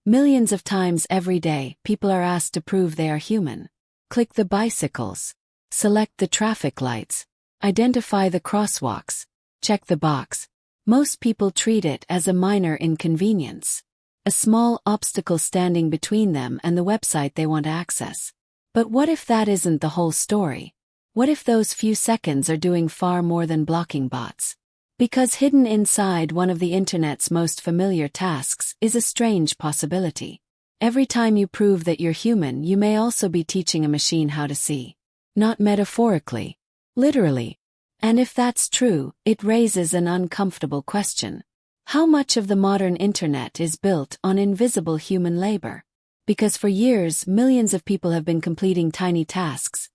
Millions of times every day, people are asked to prove they are human. Click the bicycles. Select the traffic lights. Identify the crosswalks. Check the box. Most people treat it as a minor inconvenience. A small obstacle standing between them and the website they want to access. But what if that isn't the whole story? What if those few seconds are doing far more than blocking bots? Because hidden inside one of the internet's most familiar tasks is a strange possibility. Every time you prove that you're human, you may also be teaching a machine how to see. Not metaphorically, literally. And if that's true, it raises an uncomfortable question. How much of the modern internet is built on invisible human labor? Because for years, millions of people have been completing tiny tasks,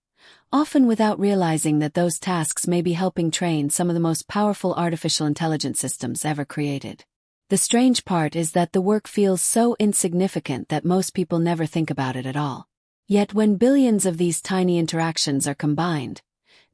often without realizing that those tasks may be helping train some of the most powerful artificial intelligence systems ever created. The strange part is that the work feels so insignificant that most people never think about it at all. Yet when billions of these tiny interactions are combined,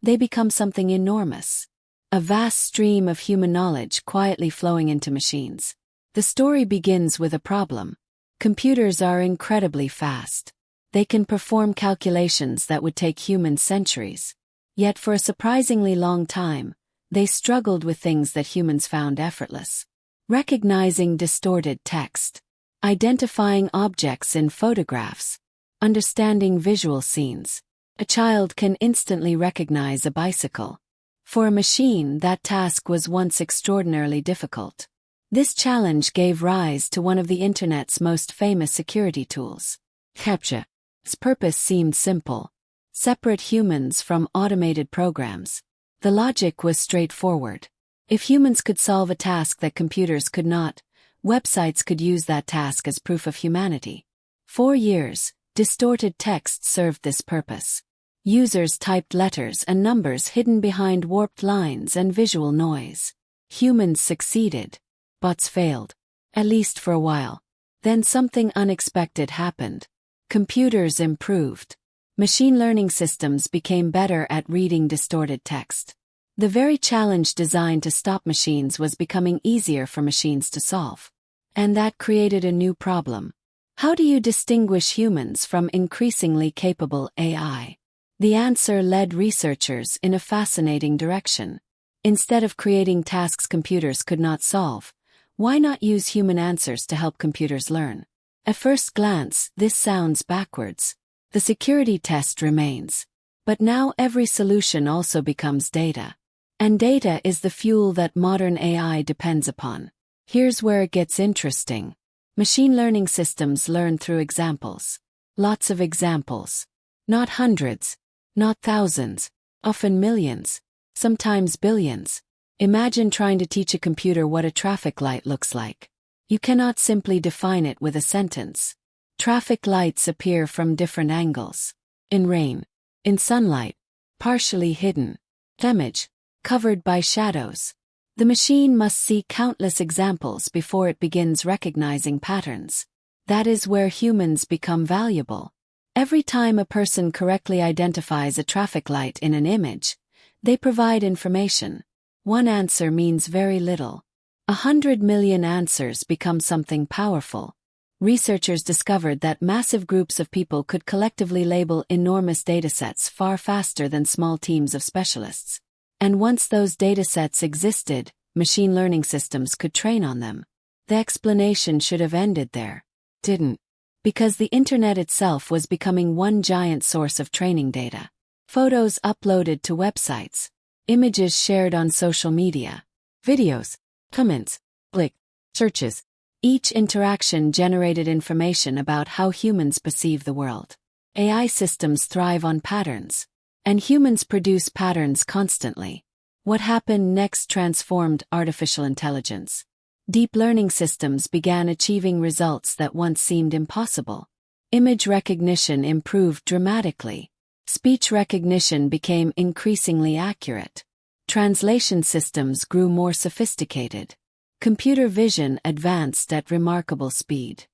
they become something enormous. A vast stream of human knowledge quietly flowing into machines. The story begins with a problem. Computers are incredibly fast. They can perform calculations that would take humans centuries. Yet for a surprisingly long time, they struggled with things that humans found effortless. Recognizing distorted text. Identifying objects in photographs. Understanding visual scenes. A child can instantly recognize a bicycle. For a machine, that task was once extraordinarily difficult. This challenge gave rise to one of the internet's most famous security tools. CAPTCHA. Its purpose seemed simple. Separate humans from automated programs. The logic was straightforward. If humans could solve a task that computers could not, websites could use that task as proof of humanity. For years, distorted text served this purpose. Users typed letters and numbers hidden behind warped lines and visual noise. Humans succeeded. Bots failed. At least for a while. Then something unexpected happened. Computers improved. Machine learning systems became better at reading distorted text. The very challenge designed to stop machines was becoming easier for machines to solve. And that created a new problem. How do you distinguish humans from increasingly capable AI? The answer led researchers in a fascinating direction. Instead of creating tasks computers could not solve, why not use human answers to help computers learn? At first glance, this sounds backwards. The security test remains. But now every solution also becomes data. And data is the fuel that modern AI depends upon. Here's where it gets interesting. Machine learning systems learn through examples. Lots of examples. Not hundreds. Not thousands. Often millions. Sometimes billions. Imagine trying to teach a computer what a traffic light looks like. You cannot simply define it with a sentence. Traffic lights appear from different angles. In rain. In sunlight. Partially hidden. Image. Covered by shadows. The machine must see countless examples before it begins recognizing patterns. That is where humans become valuable. Every time a person correctly identifies a traffic light in an image, they provide information. One answer means very little. 100 million answers become something powerful. Researchers discovered that massive groups of people could collectively label enormous datasets far faster than small teams of specialists. And once those datasets existed, machine learning systems could train on them. The explanation should have ended there. Didn't. Because the internet itself was becoming one giant source of training data. Photos uploaded to websites. Images shared on social media. Videos. Comments. Click. Searches. Each interaction generated information about how humans perceive the world. AI systems thrive on patterns. And humans produce patterns constantly. What happened next transformed artificial intelligence. Deep learning systems began achieving results that once seemed impossible. Image recognition improved dramatically. Speech recognition became increasingly accurate. Translation systems grew more sophisticated. Computer vision advanced at remarkable speed.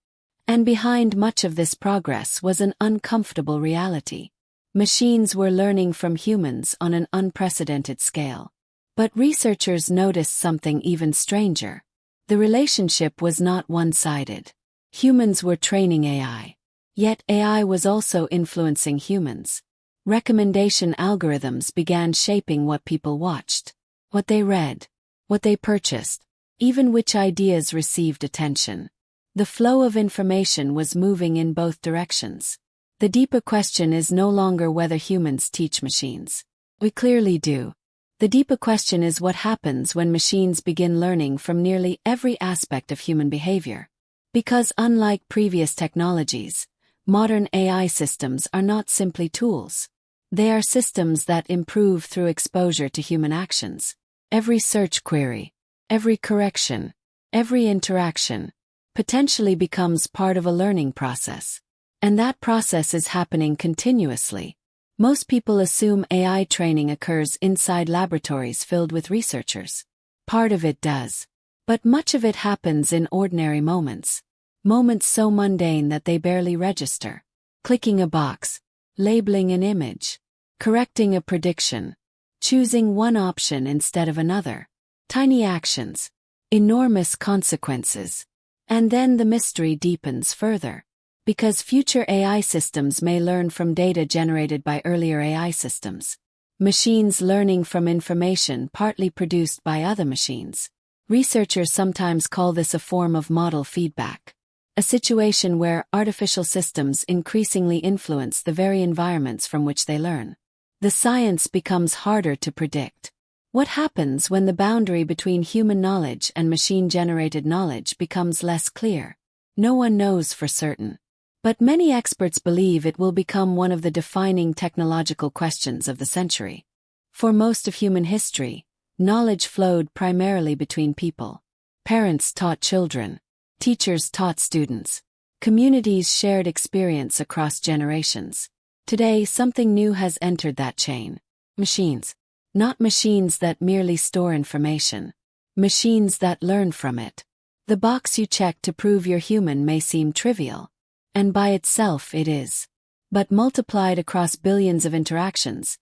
And behind much of this progress was an uncomfortable reality. Machines were learning from humans on an unprecedented scale. But researchers noticed something even stranger. The relationship was not one-sided. Humans were training AI. Yet AI was also influencing humans. Recommendation algorithms began shaping what people watched, what they read, what they purchased, even which ideas received attention. The flow of information was moving in both directions. The deeper question is no longer whether humans teach machines. We clearly do. The deeper question is what happens when machines begin learning from nearly every aspect of human behavior. Because unlike previous technologies, modern AI systems are not simply tools. They are systems that improve through exposure to human actions. Every search query, every correction, every interaction, potentially becomes part of a learning process. And that process is happening continuously. Most people assume AI training occurs inside laboratories filled with researchers. Part of it does. But much of it happens in ordinary moments. Moments so mundane that they barely register. Clicking a box, labeling an image, correcting a prediction, choosing one option instead of another. Tiny actions, enormous consequences. And then the mystery deepens further. Because future AI systems may learn from data generated by earlier AI systems. Machines learning from information partly produced by other machines. Researchers sometimes call this a form of model feedback. A situation where artificial systems increasingly influence the very environments from which they learn. The science becomes harder to predict. What happens when the boundary between human knowledge and machine-generated knowledge becomes less clear? No one knows for certain. But many experts believe it will become one of the defining technological questions of the century. For most of human history, knowledge flowed primarily between people. Parents taught children. Teachers taught students. Communities shared experience across generations. Today, something new has entered that chain. Machines. Not machines that merely store information. Machines that learn from it. The box you check to prove you're human may seem trivial. And by itself it is. But multiplied across billions of interactions,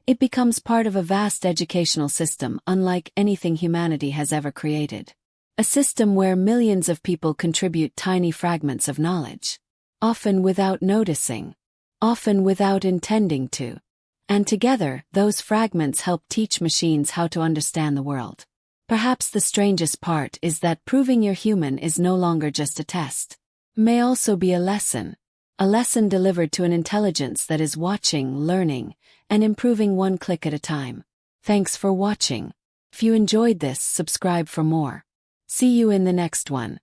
it becomes part of a vast educational system unlike anything humanity has ever created. A system where millions of people contribute tiny fragments of knowledge. Often without noticing. Often without intending to. And together, those fragments help teach machines how to understand the world. Perhaps the strangest part is that proving you're human is no longer just a test. May also be a lesson delivered to an intelligence that is watching, learning, and improving one click at a time. Thanks for watching. If you enjoyed this, subscribe for more. See you in the next one.